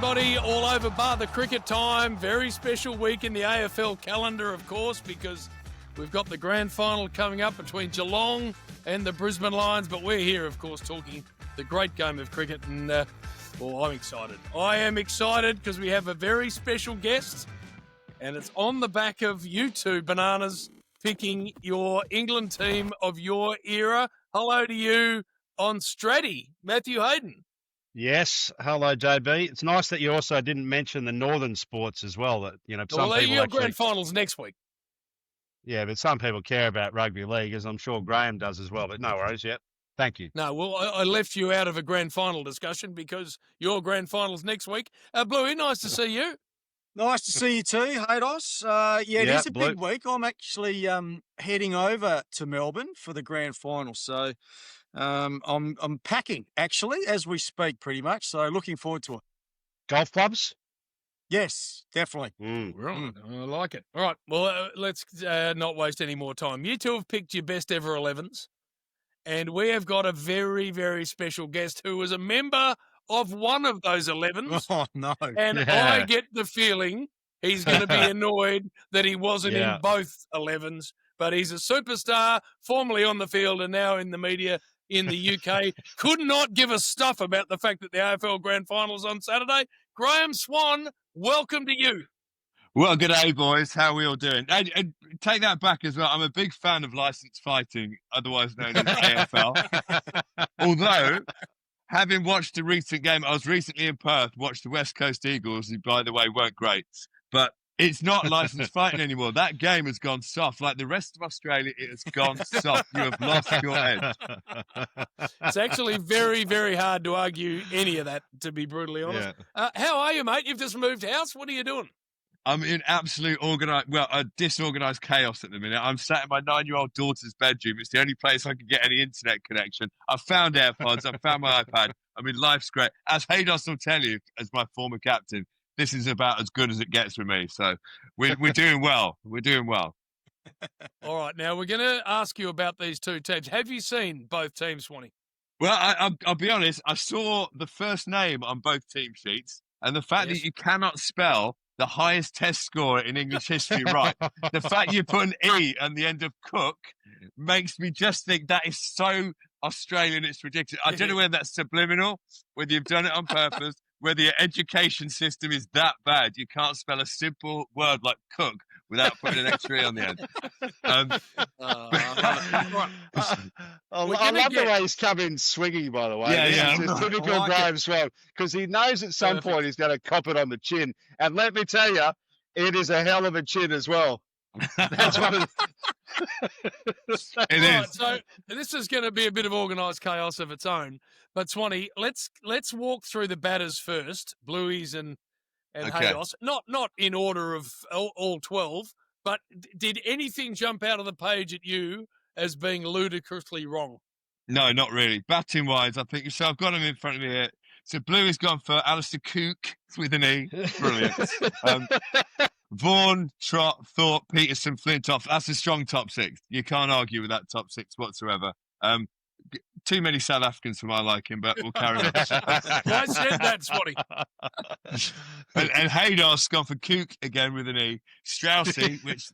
everybody all over bar the cricket time. Very special week in the AFL calendar, of course, because we've got the grand final coming up between Geelong and the Brisbane Lions. But we're here, of course, talking the great game of cricket. And, I'm excited. I am excited because we have a very special guest. And it's on the back of you two, Bananas, picking your England team of your era. Hello to you on Stratty, Matthew Hayden. Yes, hello JB. It's nice that you also didn't mention the northern sports as well. That some people your grand finals next week. Yeah, but some people care about rugby league, as I'm sure Graham does as well. But no worries, yet. Thank you. No, well, I left you out of a grand final discussion because your grand finals next week. Bluey, nice to see you. Nice to see you too, Haydos. It is a big week. I'm actually heading over to Melbourne for the grand final, so. I'm packing actually as we speak, pretty much. So looking forward to it. Golf clubs? Yes, definitely. Right. I like it. All right. Well, let's not waste any more time. You two have picked your best ever 11s, and we have got a very, very special guest who was a member of one of those 11s. Oh no! And I get the feeling he's going to be annoyed that he wasn't in both 11s. But he's a superstar, formerly on the field and now in the media in the UK. Could not give a stuff about the fact that the AFL Grand Final's on Saturday. Graham Swan, welcome to you. Well, good day, boys. How are we all doing? And take that back as well. I'm a big fan of licensed fighting, otherwise known as AFL. Although, having watched a recent game, I was recently in Perth, watched the West Coast Eagles, who, by the way, weren't great. But it's not licensed fighting anymore. That game has gone soft. Like the rest of Australia, it has gone soft. You have lost your edge. It's actually very, very hard to argue any of that, to be brutally honest. Yeah. How are you, mate? You've just moved house. What are you doing? I'm in absolute disorganised chaos at the minute. I'm sat in my 9-year-old daughter's bedroom. It's the only place I can get any internet connection. I've found AirPods. I've found my iPad. I mean, life's great. As Haydos will tell you, as my former captain, this is about as good as it gets with me. So we're doing well. We're doing well. All right. Now, we're going to ask you about these two teams. Have you seen both teams, Swanee? Well, I'll be honest. I saw the first name on both team sheets. And the fact that you cannot spell the highest test score in English history right, the fact you put an E on the end of Cook makes me just think that is so Australian. It's ridiculous. I don't know whether that's subliminal, whether you've done it on purpose, whether your education system is that bad, you can't spell a simple word like cook without putting an extra E on the end. I love the way he's come in swinging, by the way. It's typical Graham Swan, because he knows at some point he's going to cop it on the chin. And let me tell you, it is a hell of a chin as well. That's one of It is. So this is going to be a bit of organised chaos of its own. But Swanee, let's walk through the batters first, Blueies and Haydos. Not in order of all 12, but did anything jump out of the page at you as being ludicrously wrong? No, not really. Batting wise, I think so. I've got him in front of me here. So Bluey's gone for Alistair Cook with an E. Brilliant. Vaughan, Trott, Thorpe, Peterson, Flintoff. That's a strong top six. You can't argue with that top six whatsoever. Too many South Africans for my liking, but we'll carry on. I said that, Swanee. and Haydos gone for Cook again with an E. Straussy, which,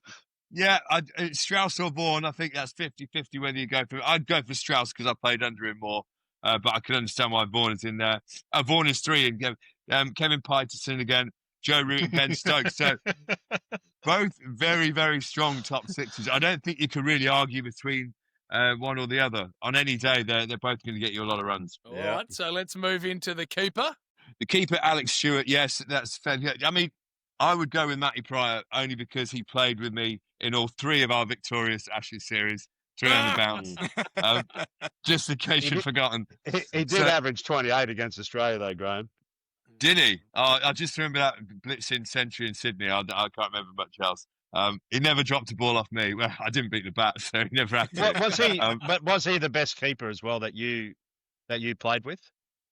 Strauss or Vaughan, I think that's 50-50 whether you go for. I'd go for Strauss because I played under him more, but I can understand why Vaughan is in there. Vaughan is 3, and Kevin Peterson again. Joe Root and Ben Stokes. So both very, very strong top sixes. I don't think you can really argue between one or the other. On any day, they're both going to get you a lot of runs. All right, so let's move into the keeper. The keeper, Alex Stewart, yes, that's fair. I mean, I would go with Matty Pryor only because he played with me in all 3 of our victorious Ashes series. 300 bounce. Just in case you've forgotten. He did average 28 against Australia, though, Graham. Did he? I just remember that blitzing century in Sydney. I can't remember much else. He never dropped a ball off me. Well, I didn't beat the bat, so he never had to. Was he the best keeper as well that you played with?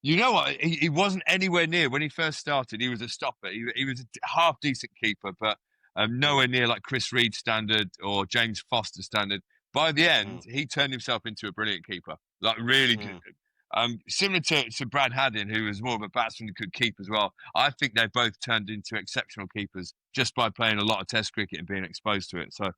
You know what? He wasn't anywhere near when he first started. He was a stopper. He was a half decent keeper, but nowhere near like Chris Reed standard or James Foster standard. By the end, he turned himself into a brilliant keeper. Like really good. Similar to Brad Haddin, who was more of a batsman who could keep as well. I think they both turned into exceptional keepers just by playing a lot of Test cricket and being exposed to it. So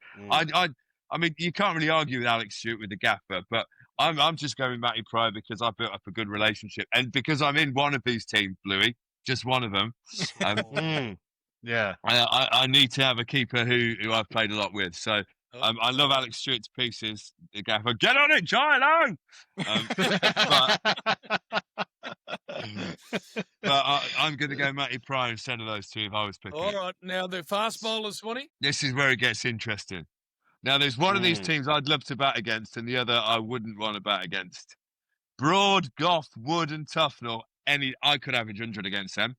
I mean, you can't really argue with Alex Stewart with the gaffer, but I'm just going with Matty Pryor because I built up a good relationship, and because I'm in one of these teams, Bluey, just one of them. Yeah, I need to have a keeper who I've played a lot with. So I love Alex Stewart to pieces. The gaffer, get on it, Gilo! But I'm going to go Matty Pryor instead of those two if I was picking. All right, now the fast bowlers, Swanee. This is where it gets interesting. Now, there's one of these teams I'd love to bat against, and the other I wouldn't want to bat against. Broad, Goff, Wood, and Tufnell. I could average 100 against them.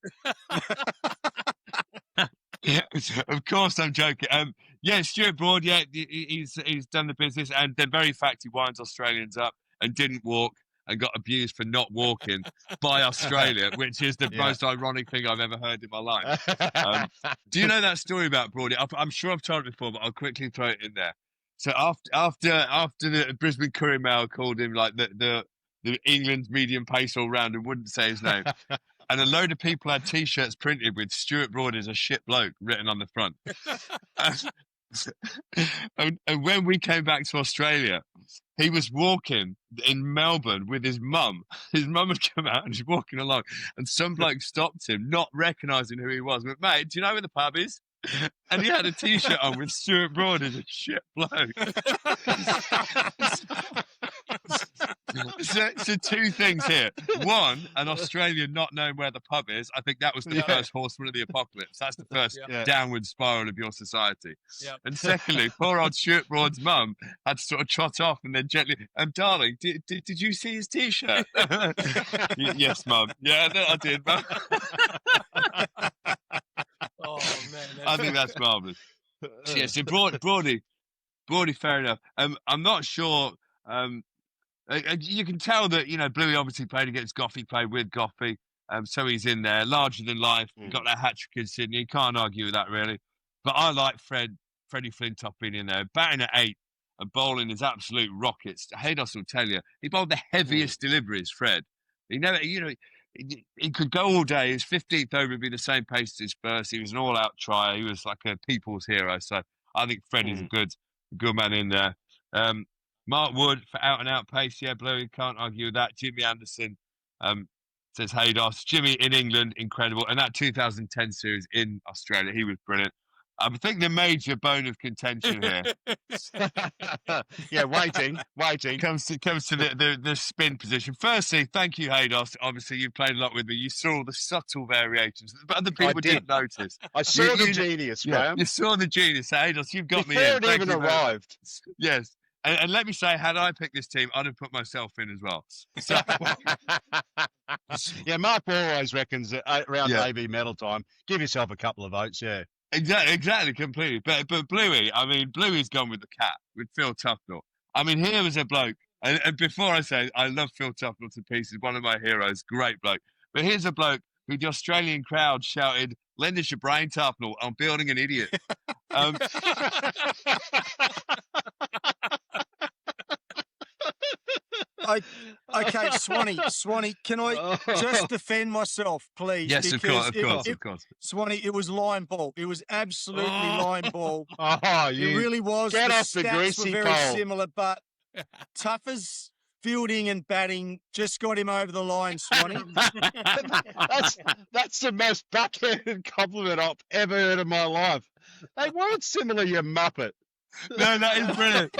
Yeah, of course I'm joking. Stuart Broad. Yeah, he's done the business, and the very fact he winds Australians up and didn't walk and got abused for not walking by Australia, which is the most ironic thing I've ever heard in my life. Do you know that story about Broad? I'm sure I've told it before, but I'll quickly throw it in there. So after the Brisbane Courier Mail called him like the England medium pace all round and wouldn't say his name. And a load of people had T-shirts printed with Stuart Broad is a shit bloke written on the front. And when we came back to Australia, he was walking in Melbourne with his mum. His mum had come out and he's walking along, and some bloke stopped him, not recognising who he was. But, mate, do you know where the pub is? And he had a T-shirt on with Stuart Broad as a shit bloke. So two things here. One, an Australian not knowing where the pub is. I think that was the first horseman of the apocalypse. That's the first downward spiral of your society. Yep. And secondly, poor old Stuart Broad's mum had to sort of trot off and then gently, darling, did you see his T-shirt? Yes, mum. Yeah, I did, mum. Oh, man. I think that's marvellous. Yeah, so Broady, fair enough. I'm not sure... you can tell that, Bluey obviously played against Goffey, played with Goffey, so he's in there, larger than life, got that hat-trick in Sydney, you can't argue with that really. But I like Freddie Flintoff being in there, batting at 8 and bowling his absolute rockets. Haydos will tell you, he bowled the heaviest deliveries, Fred. He never, he could go all day, his 15th over would be the same pace as his first, he was an all-out trier, he was like a people's hero, so I think Freddie's a good man in there. Mark Wood for out-and-out pace. Yeah, Bluey, can't argue with that. Jimmy Anderson, says Haydos. Jimmy in England, incredible. And that 2010 series in Australia, he was brilliant. I think the major bone of contention here. waiting. Comes to the spin position. Firstly, thank you, Haydos. Obviously, you've played a lot with me. You saw the subtle variations, but other people didn't notice. I saw the genius, Graham. You saw the genius, Haydos. You've got me in. Before it even arrived. Yes. And let me say, had I picked this team, I'd have put myself in as well. So, Mark always reckons that around AB medal time, give yourself a couple of votes, Exactly, completely. But Bluey, Bluey's gone with the cat, with Phil Tufnell. Here was a bloke, and before I say, I love Phil Tufnell to pieces, one of my heroes, great bloke. But here's a bloke who the Australian crowd shouted, "Lend us your brain, Tufnell, I'm building an idiot." Okay, Swanee, can I just defend myself, please? Yes, of course. Swanee, it was line ball. It was absolutely line ball. It really was. Get the off the greasy were very pole. similar, but Tuffer's fielding and batting just got him over the line, Swanee. That's the most backhanded compliment I've ever heard in my life. They weren't similar, you muppet. No, that is brilliant.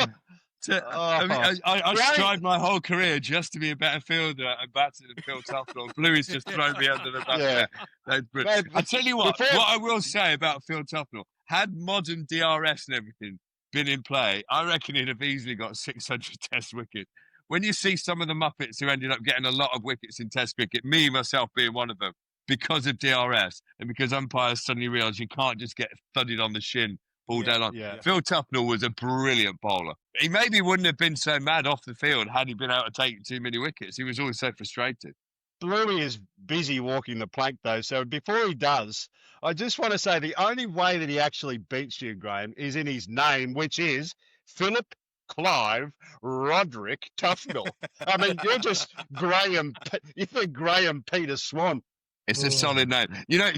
I strive my whole career just to be a better fielder and batter than Phil Tufnell. Bluey's just thrown me under the bus there. That's brilliant. I tell you what I will say about Phil Tufnell, had modern DRS and everything been in play, I reckon he'd have easily got 600 Test wickets. When you see some of the Muppets who ended up getting a lot of wickets in Test cricket, me myself being one of them, because of DRS and because umpires suddenly realise you can't just get thudded on the shin all day long. Phil Tufnell was a brilliant bowler. He maybe wouldn't have been so mad off the field had he been able to take too many wickets. He was always so frustrated. Bluey is busy walking the plank, though, so before he does, I just want to say the only way that he actually beats you, Graham, is in his name, which is Philip Clive Roderick Tufnell. I mean, you're just Graham. You think Graham Peter Swan. It's a solid name. You know.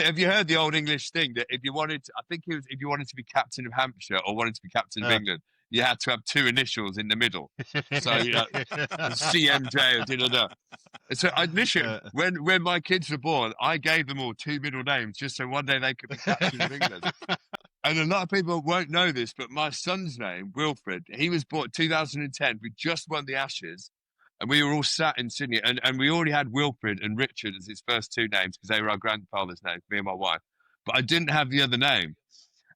Have you heard the old English thing that if you wanted, I think it was if you wanted to be captain of Hampshire or wanted to be captain of England, you had to have two initials in the middle. So CMJ or da. So initially, when my kids were born, I gave them all two middle names just so one day they could be captain of England. And a lot of people won't know this, but my son's name, Wilfred, he was born 2010. We just won the Ashes. And we were all sat in Sydney, and we already had Wilfred and Richard as his first two names because they were our grandfather's names, me and my wife. But I didn't have the other name.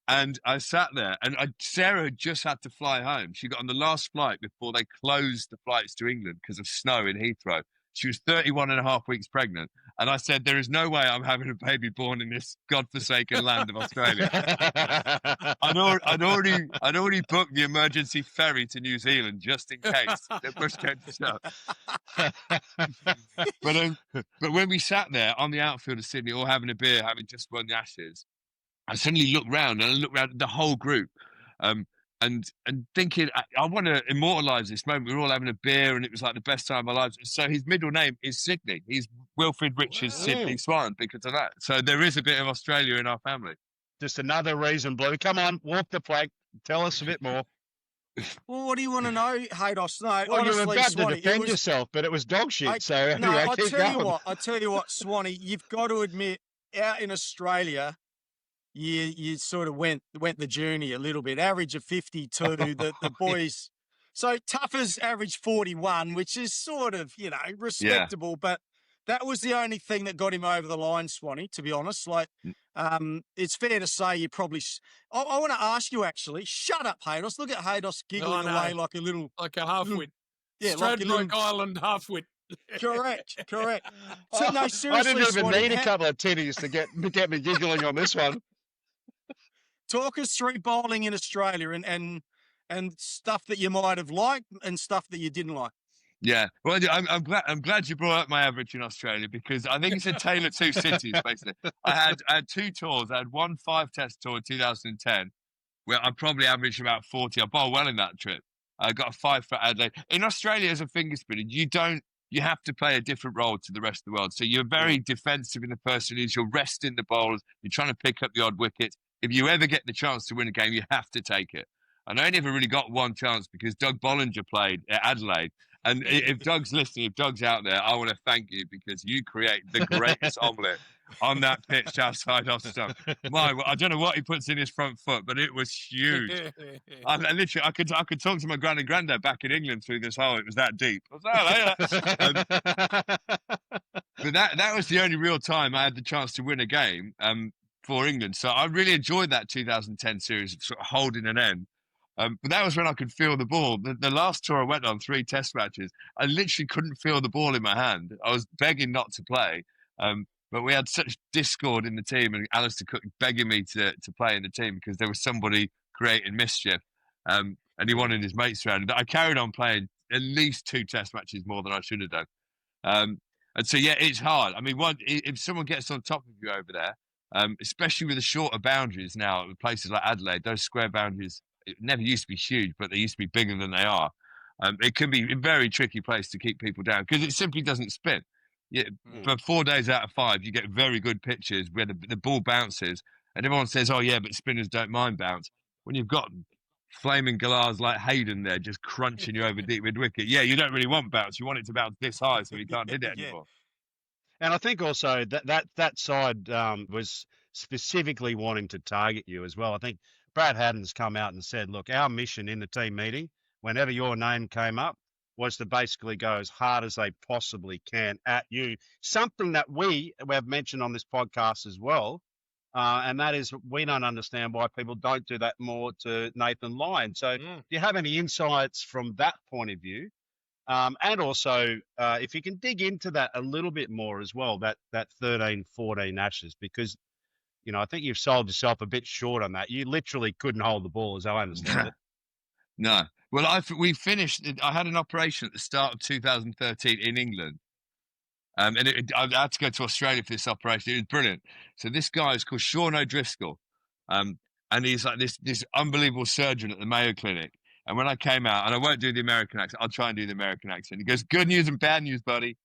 And I sat there, and Sarah had just had to fly home. She got on the last flight before they closed the flights to England because of snow in Heathrow. She was 31 and a half weeks pregnant. And I said, there is no way I'm having a baby born in this godforsaken land of Australia. I'd already booked the emergency ferry to New Zealand just in case the push came to shove. But when we sat there on the outfield of Sydney, all having a beer, having just won the Ashes, I suddenly looked round and I looked around at the whole group. And thinking, I want to immortalise this moment. We were all having a beer, and it was like the best time of our lives. So his middle name is Sydney. He's Wilfred Richards Sydney Swan because of that. So there is a bit of Australia in our family. Just another reason, Blue. Come on, walk the plank. Tell us a bit more. Well, what do you want to know, Haydos? No, well, honestly, you were about Swanee, to defend yourself, but it was dog shit. I tell you what, Swanee, you've got to admit, out in Australia, you sort of went the journey a little bit. Average of 52. The boys. So Tuffers averaged 41, which is sort of respectable. Yeah. But that was the only thing that got him over the line, Swanee. To be honest, it's fair to say you probably. I want to ask you actually. Shut up, Haydos. Look at Haydos giggling away like a halfwit. Yeah, Stradbroke Island halfwit. Correct. So no, seriously, I didn't even Swanee, need a couple of titties to get me giggling on this one. Talk us through bowling in Australia and stuff that you might have liked and stuff that you didn't like. Yeah, well, I'm glad you brought up my average in Australia because I think it's a tale of two cities. Basically, I had two tours. I had one 5-test tour in 2010, where I probably averaged about 40. I bowled well in that trip. I got a 5 for Adelaide. In Australia, as a finger spinner, you have to play a different role to the rest of the world. So you're very defensive in the first innings. You're resting the bowlers. You're trying to pick up the odd wicket. If you ever get the chance to win a game, you have to take it. And I never really got one chance because Doug Bollinger played at Adelaide. And if Doug's listening, if Doug's out there, I want to thank you because you create the greatest omelette on that pitch outside off stump. I don't know what he puts in his front foot, but it was huge. I could talk to my gran and granddad back in England through this hole. It was that deep. I was but that was the only real time I had the chance to win a game. For England. So I really enjoyed that 2010 series of sort of holding an end. But that was when I could feel the ball. The last tour I went on, 3 test matches, I literally couldn't feel the ball in my hand. I was begging not to play. But we had such discord in the team and Alistair Cook begging me to play in the team because there was somebody creating mischief. And he wanted his mates around. I carried on playing at least 2 test matches more than I should have done. And so, yeah, it's hard. I mean, if someone gets on top of you over there, especially with the shorter boundaries now, places like Adelaide, those square boundaries, it never used to be huge, but they used to be bigger than they are. It can be a very tricky place to keep people down because it simply doesn't spin. For 4 days out of 5, you get very good pitches where the ball bounces, and everyone says, oh, yeah, but spinners don't mind bounce. When you've got flaming galahs like Hayden there just crunching you over deep mid-wicket, you don't really want bounce. You want it to bounce this high so you can't hit it anymore. And I think also that side was specifically wanting to target you as well. I think Brad Haddin's come out and said, look, our mission in the team meeting, whenever your name came up, was to basically go as hard as they possibly can at you. Something that we have mentioned on this podcast as well, and that is we don't understand why people don't do that more to Nathan Lyon. So do you have any insights from that point of view? And also, if you can dig into that a little bit more as well, that 13, 14 Ashes, because, I think you've sold yourself a bit short on that. You literally couldn't hold the ball, as I understand it. No. Well, we finished. I had an operation at the start of 2013 in England. And I had to go to Australia for this operation. It was brilliant. So this guy is called Sean O'Driscoll. And he's like this unbelievable surgeon at the Mayo Clinic. And when I came out, and I won't do the American accent, I'll try and do the American accent. He goes, good news and bad news, buddy.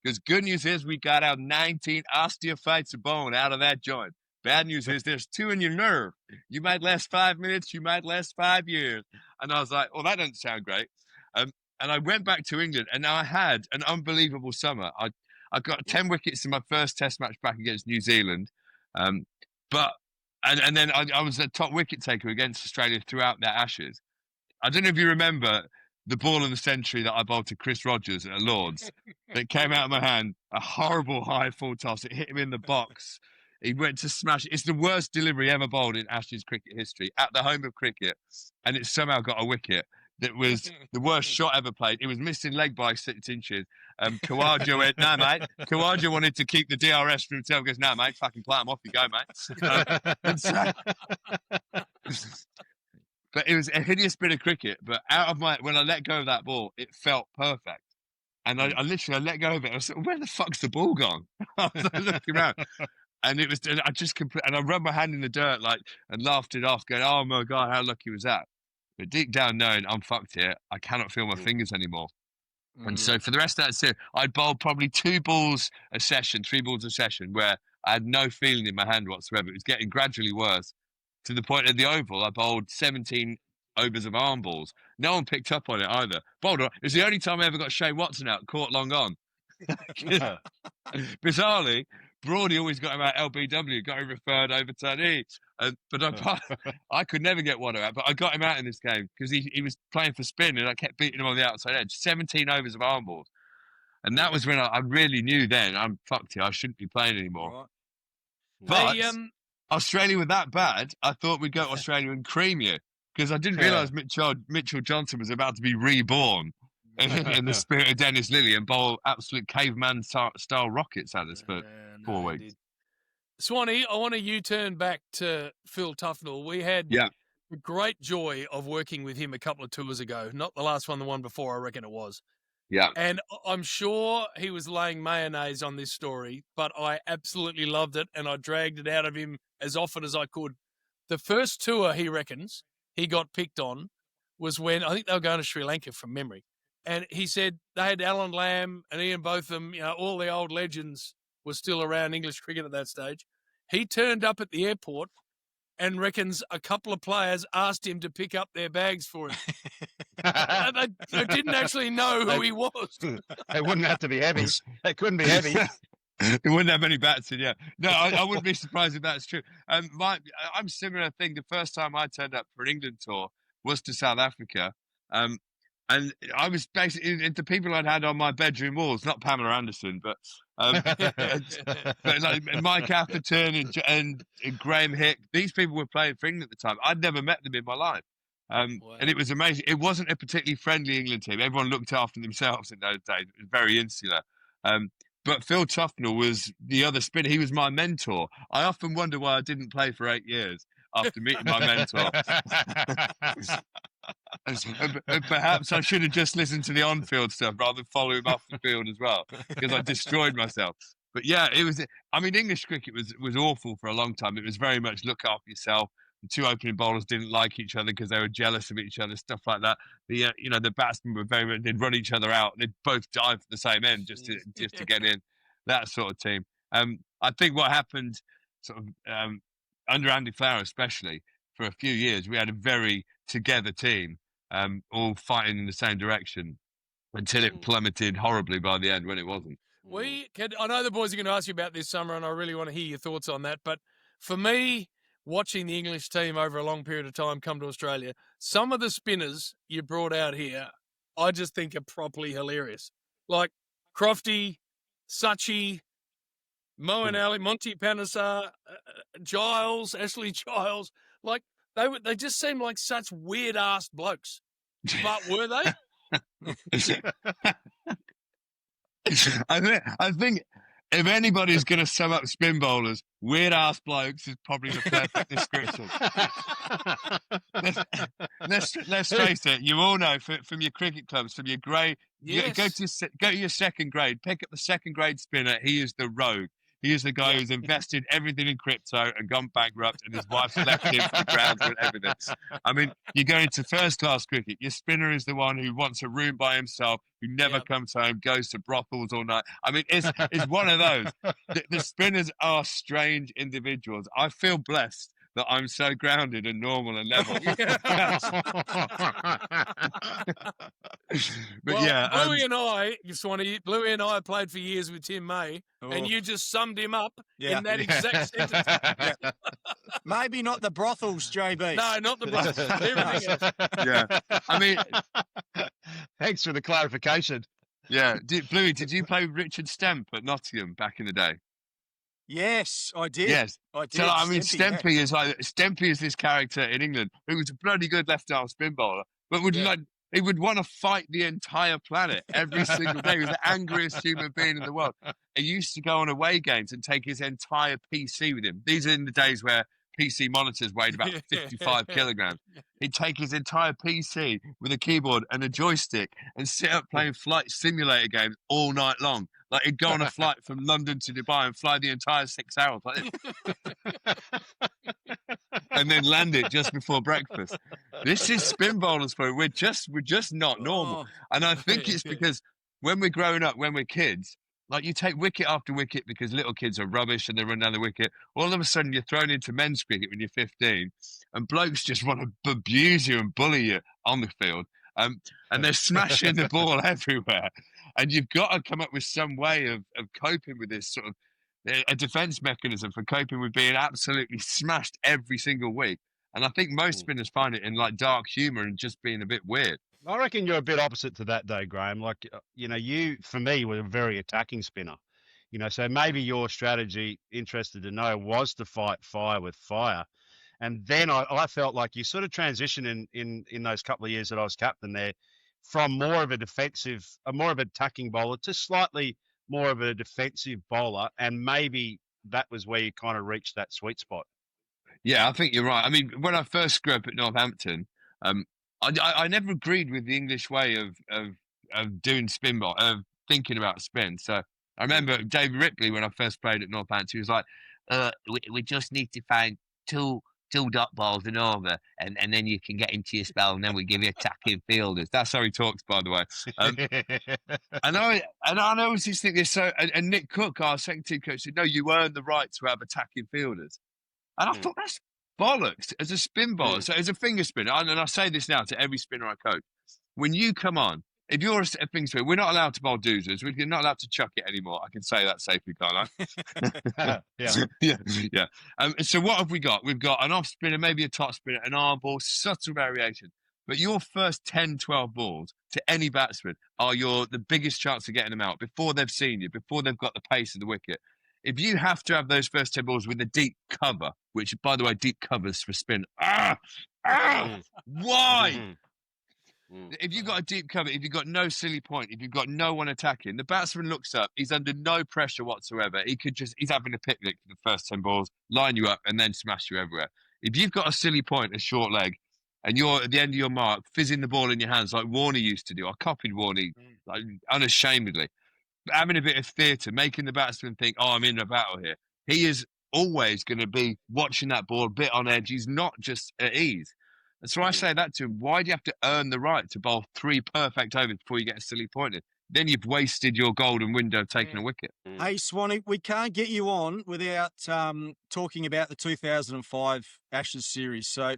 Because good news is we got out 19 osteophytes of bone out of that joint. Bad news is there's 2 in your nerve. You might last 5 minutes, you might last 5 years. And I was like, well, that doesn't sound great. And I went back to England, and I had an unbelievable summer. I got 10 wickets in my first Test match back against New Zealand. And then I was a top wicket taker against Australia throughout their Ashes. I don't know if you remember the ball of the century that I bowled to Chris Rogers at Lords. That came out of my hand, a horrible high full toss. It hit him in the box. He went to smash it. It's the worst delivery ever bowled in Ashes cricket history at the home of cricket, and it somehow got a wicket. That was the worst shot ever played. It was missing leg by 6 inches. Khawaja went, no, mate. Khawaja wanted to keep the DRS for himself. He goes, no, mate, fucking play him off. You go, mate. But it was a hideous bit of cricket. But when I let go of that ball, it felt perfect. And I literally let go of it. I was like, where the fuck's the ball gone? I was like, looking around. And it was, and I rubbed my hand in the dirt and laughed it off, going, oh my God, how lucky was that? But deep down knowing I'm fucked here, I cannot feel my fingers anymore. And so for the rest of that series, I'd bowled probably 3 balls a session where I had no feeling in my hand whatsoever. It was getting gradually worse to the point at the Oval, I bowled 17 overs of arm balls. No one picked up on it either. It was the only time I ever got Shane Watson out, caught long on. Bizarrely, Broady always got him out LBW, got him referred over to but I could never get one out. But I got him out in this game because he was playing for spin, and I kept beating him on the outside edge. 17 overs of arm balls. And that was when I really knew then, I'm fucked here, I shouldn't be playing anymore. Right. But Australia were that bad, I thought we'd go to Australia and cream you. Because I didn't realise Mitchell Johnson was about to be reborn in the spirit of Dennis Lillee and bowl absolute caveman-style rockets at us for 4 weeks. Swanee, I want to U-turn back to Phil Tufnell. We had the great joy of working with him a couple of tours ago. Not the last one, the one before, I reckon it was. Yeah. And I'm sure he was laying mayonnaise on this story, but I absolutely loved it, and I dragged it out of him as often as I could. The first tour, he reckons, he got picked on was when, I think they were going to Sri Lanka from memory. And he said they had Alan Lamb and Ian Botham, all the old legends were still around English cricket at that stage. He turned up at the airport and reckons a couple of players asked him to pick up their bags for him. They didn't actually know who he was. They wouldn't have to be heavy. They couldn't be heavy. They wouldn't have any bats in, yeah. No, I wouldn't be surprised if that's true. I'm similar thing. The first time I turned up for an England tour was to South Africa. And I was basically the people I'd had on my bedroom walls, not Pamela Anderson, but like Mike Atherton and Graham Hick. These people were playing for England at the time. I'd never met them in my life. Wow. And it was amazing. It wasn't a particularly friendly England team. Everyone looked after themselves in those days. It was very insular. But Phil Tufnell was the other spinner. He was my mentor. I often wonder why I didn't play for 8 years after meeting my mentor. And perhaps I should have just listened to the on-field stuff rather than follow him off the field as well, because I destroyed myself. But yeah, it was. I mean, English cricket was awful for a long time. It was very much look after yourself. The 2 opening bowlers didn't like each other because they were jealous of each other, stuff like that. The batsmen were very much, they'd run each other out. They'd both dive for the same end just to get in. That sort of team. I think what happened sort of under Andy Flower especially, for a few years, we had a very together team, all fighting in the same direction until it plummeted horribly by the end when it wasn't. I know the boys are going to ask you about this summer, and I really want to hear your thoughts on that. But for me, watching the English team over a long period of time come to Australia, some of the spinners you brought out here, I just think are properly hilarious. Like Crofty, Sachi, Moeen Ali, Monty Panesar, Giles, Ashley Giles. Like they just seem like such weird-ass blokes. But were they? I think if anybody's going to sum up spin bowlers, weird-ass blokes is probably the perfect description. Let's face it, you all know from your cricket clubs, from your grade, go to your second grade, pick up the second grade spinner, he is the rogue. He is the guy who's invested everything in crypto and gone bankrupt, and his wife's left him for the grounds and everything. I mean, you go into first-class cricket. Your spinner is the one who wants a room by himself, who never comes home, goes to brothels all night. I mean, it's one of those. The spinners are strange individuals. I feel blessed that I'm so grounded and normal and level. But Bluey and I played for years with Tim May, and you just summed him up in that exact sentence. Maybe not the brothels, JB. No, not the brothels. Everything else. Yeah. I mean, thanks for the clarification. Yeah. Bluey, did you play with Richard Stemp at Nottingham back in the day? Yes, I did. Yes. I did. So, I mean, Stempy is this character in England who was a bloody good left-arm spin bowler, but he would want to fight the entire planet every single day. He was the angriest human being in the world. He used to go on away games and take his entire PC with him. These are in the days where PC monitors weighed about 55 kilograms. He'd take his entire PC with a keyboard and a joystick and sit up playing flight simulator games all night long. Like, he'd go on a flight from London to Dubai and fly the entire 6 hours like this. And then land it just before breakfast. This is spin bowlers for we're just not normal. And I think it's because when we're growing up, when we're kids, like, you take wicket after wicket because little kids are rubbish and they run down the wicket. All of a sudden, you're thrown into men's cricket when you're 15, and blokes just want to abuse you and bully you on the field. And they're smashing the ball everywhere. And you've got to come up with some way of coping with this sort of a defense mechanism for coping with being absolutely smashed every single week. And I think most spinners find it in, like, dark humor and just being a bit weird. I reckon you're a bit opposite to that, though, Graham. Like, you, for me, were a very attacking spinner. So maybe your strategy, interested to know, was to fight fire with fire. And then I felt like you sort of transitioned in those couple of years that I was captain there from more of an attacking bowler to slightly more of a defensive bowler. And maybe that was where you kind of reached that sweet spot. Yeah, I think you're right. I mean, when I first grew up at Northampton, I never agreed with the English way of doing spin ball, of thinking about spin. So I remember David Ripley, when I first played at Northampton, he was like, we just need to find two dot balls and over, and then you can get into your spell, and then we give you attacking fielders. That's how he talks, by the way. And I always just think this. So, and Nick Cook, our second team coach, said, "No, you earn the right to have attacking fielders." And I thought, that's bollocks as a spin bowler. So as a finger spinner, and I say this now to every spinner I coach, when you come on, if you're a finger spinner, we're not allowed to bowl doozers. We're not allowed to chuck it anymore. I can say that safely, can't I? Yeah. So what have we got? We've got an off spinner, maybe a top spinner, an arm ball, subtle variation. But your first 10, 12 balls to any batsman are the biggest chance of getting them out before they've seen you, before they've got the pace of the wicket. If you have to have those first 10 balls with a deep cover, which, by the way, deep covers for spin. Why? If you've got a deep cover, if you've got no silly point, if you've got no one attacking, the batsman looks up, he's under no pressure whatsoever. He's having a picnic for the first 10 balls, line you up, and then smash you everywhere. If you've got a silly point, a short leg, and you're at the end of your mark, fizzing the ball in your hands like Warner used to do, I copied Warner like, unashamedly. Having a bit of theatre, making the batsman think, I'm in a battle here. He is always going to be watching that ball a bit on edge. He's not just at ease. And so I say that to him, why do you have to earn the right to bowl 3 perfect overs before you get a silly point in? Then you've wasted your golden window of taking a wicket. Hey, Swanee, we can't get you on without talking about the 2005 Ashes series. So,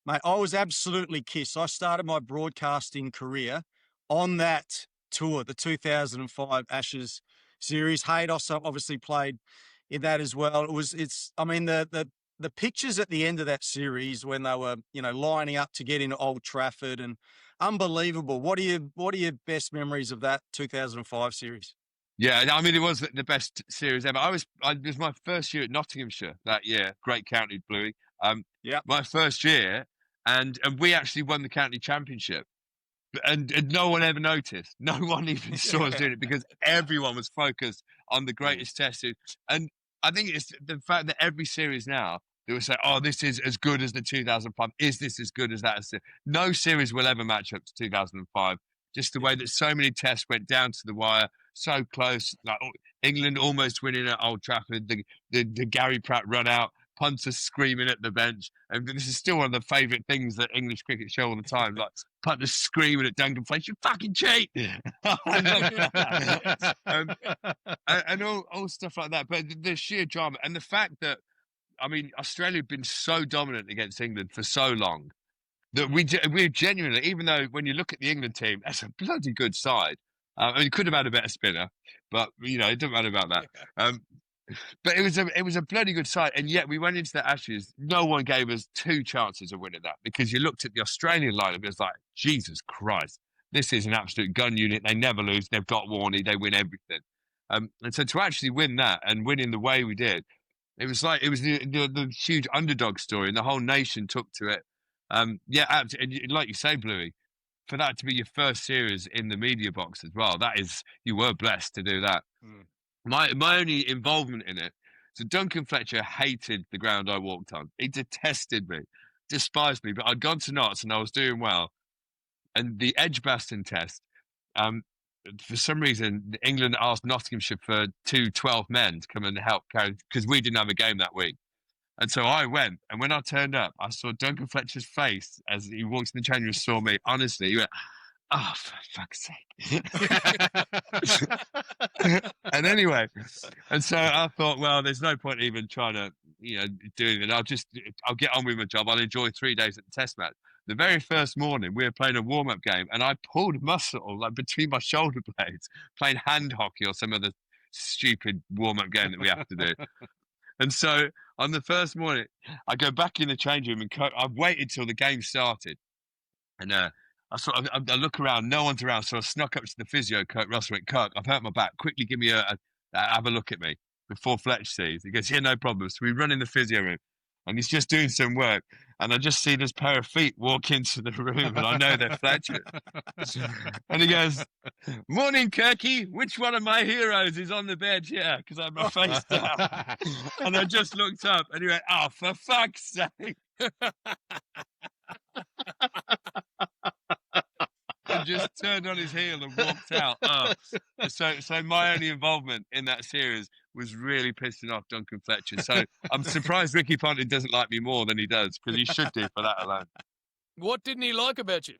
mate, I was absolutely kissed. I started my broadcasting career on that tour, the 2005 Ashes series. Haydos obviously played in that as well. The pictures at the end of that series when they were, lining up to get into Old Trafford, and unbelievable. What are your best memories of that 2005 series? Yeah, I mean, it was the best series ever. It was my first year at Nottinghamshire that year. Great county, Bluey. My first year, and we actually won the county championship. And no one ever noticed. No one even saw us doing it because everyone was focused on the greatest test. And I think it's the fact that every series now, they will say, this is as good as the 2005. Is this as good as that? No series will ever match up to 2005. Just the way that so many tests went down to the wire, so close. Like, England almost winning at Old Trafford, the Gary Pratt run out, punter screaming at the bench. And this is still one of the favourite things that English cricket show all the time. Like punter screaming at Duncan Fletcher, "You fucking cheat!" And all stuff like that. But the sheer drama and the fact that, I mean, Australia have been so dominant against England for so long that we genuinely, even though when you look at the England team, that's a bloody good side. I mean, you could have had a better spinner, but it doesn't matter about that. But it was a bloody good side, and yet we went into the Ashes. No one gave us 2 chances of winning that, because you looked at the Australian lineup, it was like, Jesus Christ, this is an absolute gun unit. They never lose. They've got Warney. They win everything. And so to actually win that and win in the way we did, it was the huge underdog story, and the whole nation took to it. And like you say, Bluey, for that to be your first series in the media box as well, you were blessed to do that. My only involvement in it, so Duncan Fletcher hated the ground I walked on. He detested me, despised me, but I'd gone to Notts and I was doing well. And the Edgbaston test, for some reason, England asked Nottinghamshire for 2 12 men to come and help carry, because we didn't have a game that week. And so I went, and when I turned up, I saw Duncan Fletcher's face as he walked in the change room and saw me. Honestly, he went, "Oh, for fuck's sake." And anyway, and so I thought, well, there's no point even trying to, doing it. I'll get on with my job. I'll enjoy 3 days at the test match. The very first morning, we were playing a warm-up game, and I pulled muscle like between my shoulder blades, playing hand hockey or some other stupid warm-up game that we have to do. And so on the first morning, I go back in the change room, and I've waited till the game started. And I look around, no one's around. So I snuck up to the physio, Kirk Russell, went, "Kirk, I've hurt my back. Quickly give me have a look at me before Fletch sees." He goes, "Yeah, no problem." So we run in the physio room, and he's just doing some work. And I just see this pair of feet walk into the room, and I know they're Fletcher. And he goes, "Morning, Kirky. Which one of my heroes is on the bed here?" Because I had my face down. And I just looked up, and he went, "Oh, for fuck's sake." And just turned on his heel and walked out. So my only involvement in that series was really pissing off Duncan Fletcher. So I'm surprised Ricky Ponting doesn't like me more than he does, because he should do for that alone. What didn't he like about you?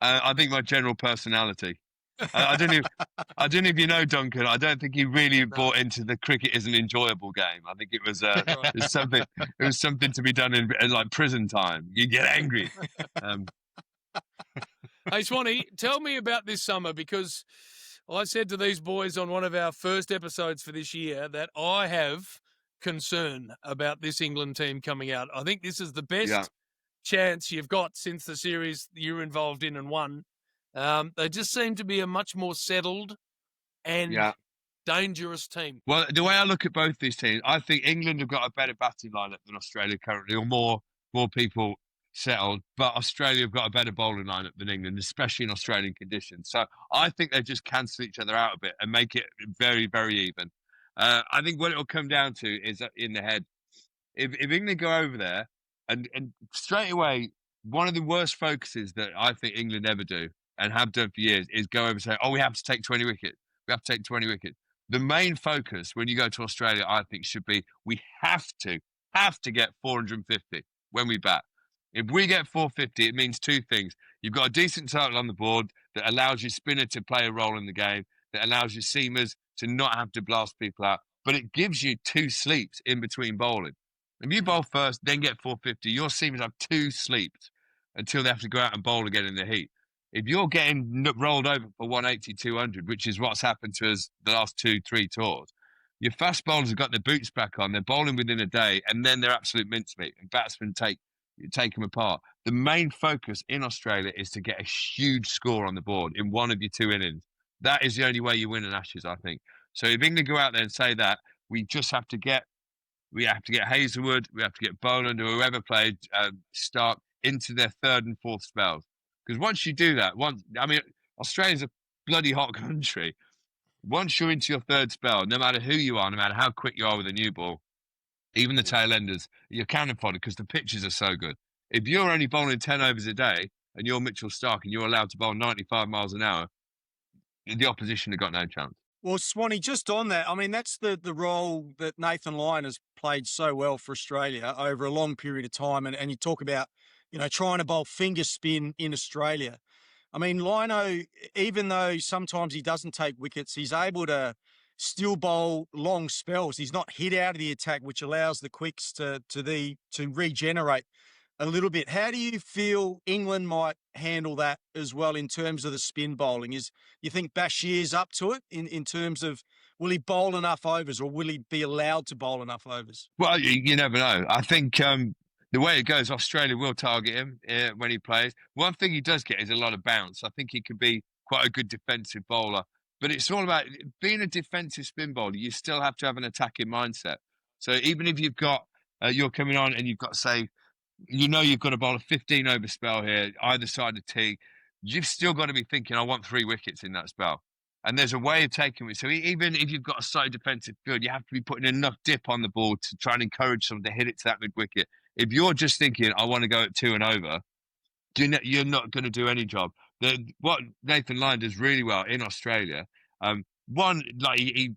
I think my general personality. I don't know if you know Duncan. I don't think he really bought into the cricket is an enjoyable game. I think it was something to be done in like prison time. You get angry. Hey, Swanee, tell me about this summer, because I said to these boys on one of our first episodes for this year that I have concern about this England team coming out. I think this is the best chance you've got since the series you're involved in and won. They just seem to be a much more settled and dangerous team. Well, the way I look at both these teams, I think England have got a better batting lineup than Australia currently, or more people settled, but Australia have got a better bowling lineup than England, especially in Australian conditions. So I think they just cancel each other out a bit and make it very, very even. I think what it will come down to is in the head. If England go over there and straight away, one of the worst focuses that I think England ever do and have done for years is go over and say, "Oh, we have to take 20 wickets. We have to take 20 wickets." The main focus when you go to Australia, I think, should be we have to get 450 when we bat. If we get 450, it means 2 things. You've got a decent total on the board that allows your spinner to play a role in the game, that allows your seamers to not have to blast people out, but it gives you 2 sleeps in between bowling. If you bowl first, then get 450, your seamers have 2 sleeps until they have to go out and bowl again in the heat. If you're getting rolled over for 180, 200, which is what's happened to us the last 2-3 tours, your fast bowlers have got their boots back on, they're bowling within a day, and then they're absolute mincemeat, and batsmen take them apart. The main focus in Australia is to get a huge score on the board in one of your 2 innings. That is the only way you win an Ashes, I think. So if England go out there and say that, we have to get Hazlewood, we have to get Boland, or whoever played Stark into their 3rd and 4th spells. Because once you do that, Australia's a bloody hot country. Once you're into your 3rd spell, no matter who you are, no matter how quick you are with a new ball, even the tail enders, you're cannon fodder because the pitches are so good. If you're only bowling 10 overs a day and you're Mitchell Stark and you're allowed to bowl 95 miles an hour, the opposition have got no chance. Well, Swanee, just on that, I mean, that's the role that Nathan Lyon has played so well for Australia over a long period of time. And you talk about, trying to bowl finger spin in Australia. I mean, Lino, even though sometimes he doesn't take wickets, he's able to still bowl long spells. He's not hit out of the attack, which allows the quicks to regenerate a little bit. How do you feel England might handle that as well in terms of the spin bowling? You think Bashir's up to it in terms of, will he bowl enough overs, or will he be allowed to bowl enough overs? Well, you never know. I think the way it goes, Australia will target him when he plays. One thing he does get is a lot of bounce. I think he could be quite a good defensive bowler. But it's all about being a defensive spin bowler. You still have to have an attacking mindset. So even if you've got, you're coming on and you've got, say, you've got to bowl a 15 over spell here, either side of tee, you've still got to be thinking, I want 3 wickets in that spell. And there's a way of taking it. So even if you've got a side defensive field, you have to be putting enough dip on the ball to try and encourage someone to hit it to that mid wicket. If you're just thinking, I want to go at 2 and over, you're not going to do any job. What Nathan Lyon does really well in Australia, one, like he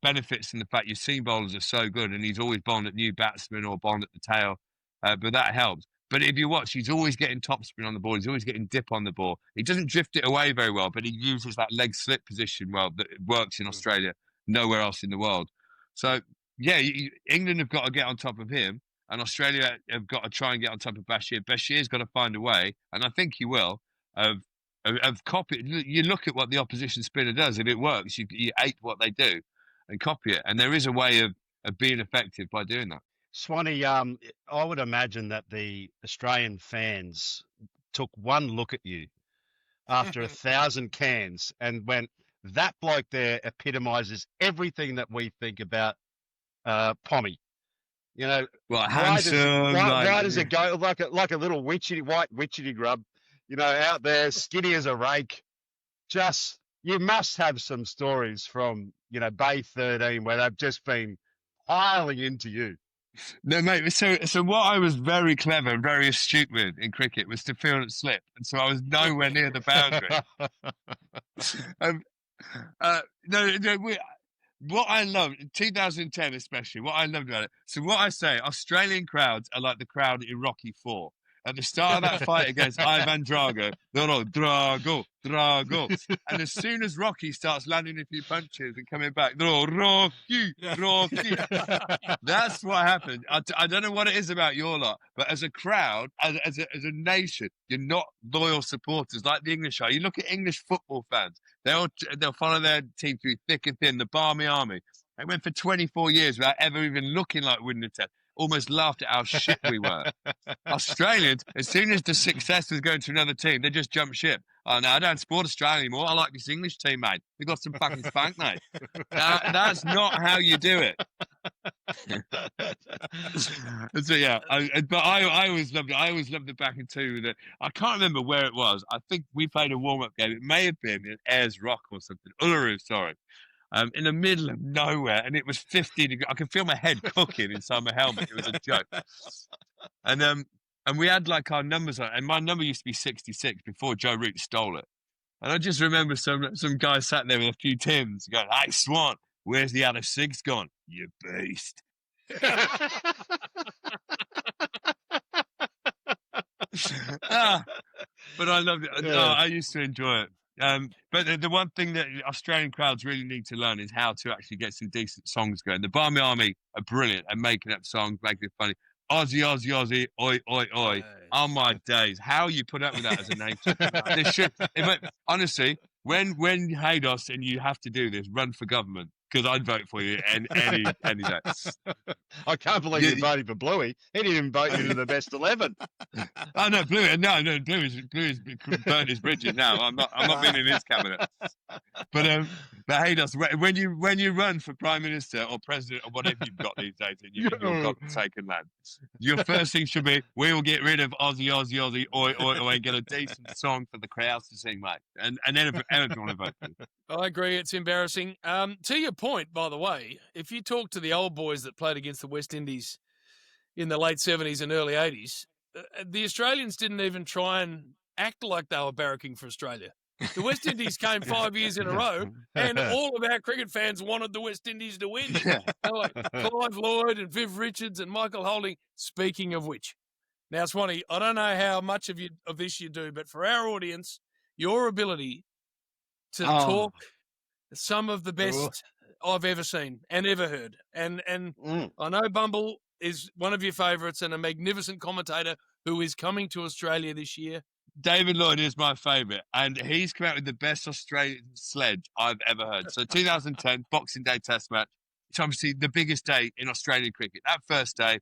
benefits in the fact your seam bowlers are so good, and he's always bowling at new batsmen or bowling at the tail, but that helps. But if you watch, he's always getting topspin on the ball. He's always getting dip on the ball. He doesn't drift it away very well, but he uses that leg slip position well that works in Australia, nowhere else in the world. So, yeah, England have got to get on top of him, and Australia have got to try and get on top of Bashir. Bashir's got to find a way, and I think he will, of copy. You look at what the opposition spinner does. If it works, you ape what they do and copy it. And there is a way of being effective by doing that. Swanee, I would imagine that the Australian fans took one look at you after 1,000 cans and went, that bloke there epitomizes everything that we think about Pommy. Well, handsome. Why does it go like a little white witchetty grub, out there, skinny as a rake? Just, you must have some stories from, Bay 13 where they've just been piling into you. No, mate. So what I was very clever and very astute with in cricket was to field and slip, and so I was nowhere near the boundary. What I loved in 2010, especially, what I loved about it. So what I say, Australian crowds are like the crowd in Rocky IV. At the start of that fight against Ivan Drago, they're all Drago. And as soon as Rocky starts landing a few punches and coming back, they're all Rocky. That's what happened. I don't know what it is about your lot, but as a crowd, as a nation, you're not loyal supporters like the English are. You look at English football fans, they'll follow their team through thick and thin, the Barmy Army. They went for 24 years without ever even looking like winning a test. Almost laughed at how shit we were. Australians, as soon as the success was going to another team, they just jumped ship. Oh, no, I don't support Australia anymore. I like this English team, mate. We got some fucking spunk, mate. That's not how you do it. So, yeah, I always loved it. I always loved the backing too. I can't remember where it was. I think we played a warm-up game. It may have been in Ayers Rock or something. Uluru, sorry. In the middle of nowhere, and it was 50 degrees. I could feel my head cooking inside my helmet. It was a joke. And we had like our numbers on, and my number used to be 66 before Joe Root stole it. And I just remember some guy sat there with a few tins going, "Hey Swan, where's the other 6 gone? You beast." But I loved it. I used to enjoy it. But the one thing that Australian crowds really need to learn is how to actually get some decent songs going. The Barmy Army are brilliant at making up songs, making it funny. Aussie, Aussie, Aussie, oi, oi, oi. Oh my days. How you put up with that as a nation? Honestly, when Haydos and you have to do this, run for government. Because I'd vote for you any day. I can't believe you voted for Bluey. He didn't even vote you into the best 11. Oh no, Bluey! No, Bluey's burnt his bridges now. I'm not being in his cabinet. But hey, when you run for prime minister or president or whatever you've got these days, and you've got taken land, your first thing should be, we will get rid of Aussie, Aussie, Aussie, oi, oi, oi, and get a decent song for the crowds to sing, mate. And then everyone will vote for you. I agree. It's embarrassing. To your point, by the way, if you talk to the old boys that played against the West Indies in the late 70s and early 80s, the Australians didn't even try and act like they were barracking for Australia. The West Indies came 5 years in a row, and all of our cricket fans wanted the West Indies to win. Like Clive Lloyd and Viv Richards and Michael Holding. Speaking of which, now, Swanee, I don't know how much of this you do, but for our audience, your ability to talk some of the best I've ever seen and ever heard. And I know Bumble is one of your favourites and a magnificent commentator who is coming to Australia this year. David Lloyd is my favourite, and he's come out with the best Australian sledge I've ever heard. So 2010, Boxing Day Test match. It's obviously the biggest day in Australian cricket. That first day,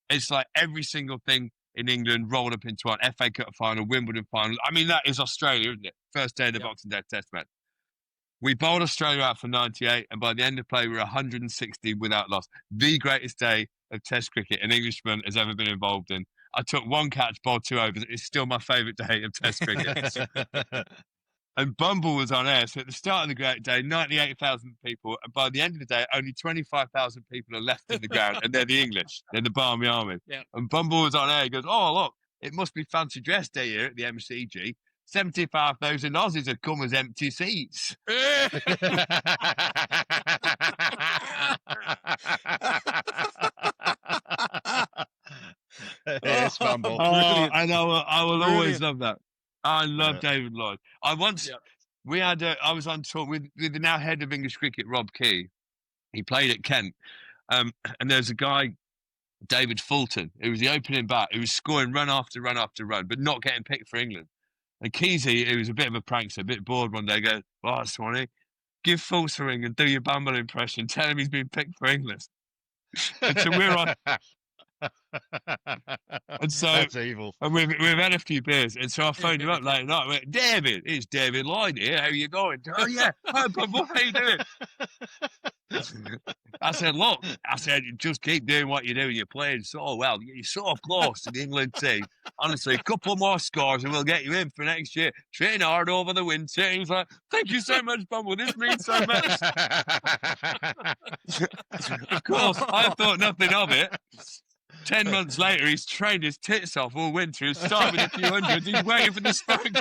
it's like every single thing in England rolled up into one. FA Cup final, Wimbledon final. I mean, that is Australia, isn't it? First day of the Boxing Day Test match. We bowled Australia out for 98, and by the end of play, we were 160 without loss. The greatest day of Test cricket an Englishman has ever been involved in. I took one catch, bowled 2 overs. It's still my favourite day of Test cricket. And Bumble was on air. So at the start of the great day, 98,000 people. And by the end of the day, only 25,000 people are left in the ground. And they're the English. They're the Barmy Army. Yeah. And Bumble was on air. He goes, oh, look, it must be fancy dress day here at the MCG. 75,000 Aussies have come as empty seats. Yes, Bumble. And I will always love that. I love David Lloyd. I was on tour with the now head of English cricket, Rob Key. He played at Kent. And there's a guy, David Fulton, who was the opening bat, who was scoring run after run after run, but not getting picked for England. And Keezy, who was a bit of a prankster, a bit bored one day, goes, oh, Swanee, give Fulton a ring and do your Bumble impression. Tell him he's been picked for England. And so we're on... And so that's evil. And we've had a few beers, and so I phoned him up late at night. I went, David, it's David Lloyd here. How are you going? Oh yeah, hi, Bumble, how you doing? I said, look, just keep doing what you're doing. You're playing so well. You're so close to the England team. Honestly, a couple more scores and we'll get you in for next year. Train hard over the winter. And he's like, thank you so much, Bumble. This means so much. Of course, I thought nothing of it. 10 months later, he's trained his tits off all winter. He's started with a few hundreds. He's waiting for the sparkle.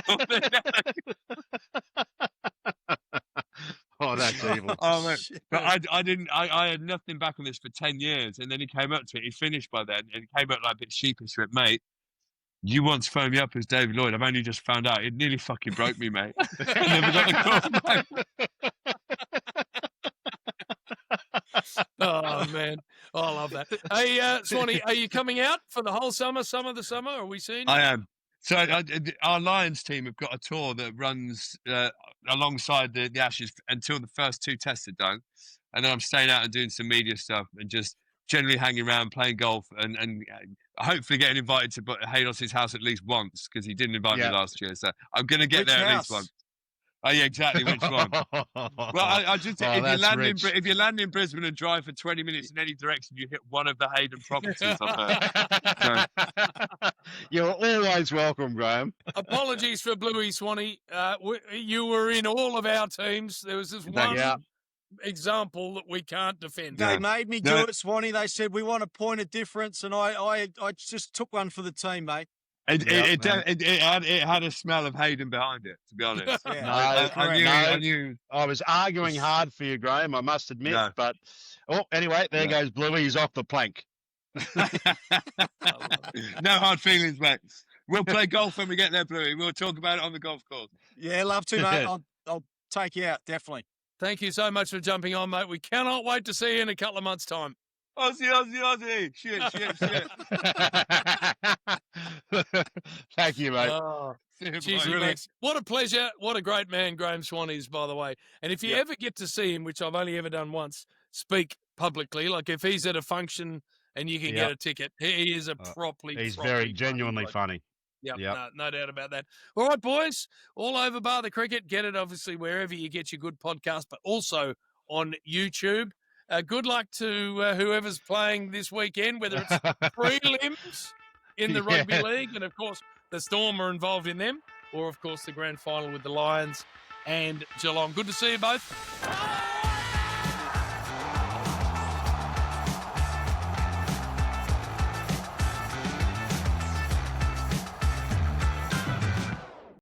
Oh, that's evil. Oh, man. But I had nothing back on this for 10 years. And then he came up to it. He finished by then. And he came up like a bit sheepish with, mate, you once phoned me up as David Lloyd. I've only just found out. It nearly fucking broke me, mate. I never got the call back. Oh, man. Oh, I love that. Hey, Swanee, are you coming out for the whole summer of the summer? Are we seeing you? I am. So our Lions team have got a tour that runs alongside the Ashes until the first 2 tests are done. And then I'm staying out and doing some media stuff and just generally hanging around, playing golf and hopefully getting invited to Haydos' house at least once because he didn't invite me last year. So I'm going to get there at least once. Oh, yeah, exactly. Which one? Well, I just think if you land in Brisbane and drive for 20 minutes in any direction, you hit one of the Hayden properties. You're always welcome, Graham. Apologies for Bluey, Swanee. You were in all of our teams. There was this one example that we can't defend. They made me do it, Swanee. They said, we want a point of difference, and I just took one for the team, mate. It had a smell of Hayden behind it, to be honest. I knew. I was arguing hard for you, Graham, I must admit. No. But, anyway, there goes Bluey. He's off the plank. No hard feelings, mate. We'll play golf when we get there, Bluey. We'll talk about it on the golf course. Yeah, love to, mate. I'll take you out, definitely. Thank you so much for jumping on, mate. We cannot wait to see you in a couple of months' time. Aussie. Shit. Thank you, mate. Geez, what a pleasure. What a great man Graham Swanee is, by the way. And if you ever get to see him, which I've only ever done speak publicly, like if he's at a function and you can get a ticket, he is He's very genuinely funny. Yep. No doubt about that. All right, boys, all over Bar the Cricket. Get it, obviously, wherever you get your good podcast, but also on YouTube. Good luck to whoever's playing this weekend, whether it's prelims in the rugby league, and, of course, the Storm are involved in them, or, of course, the grand final with the Lions and Geelong. Good to see you both.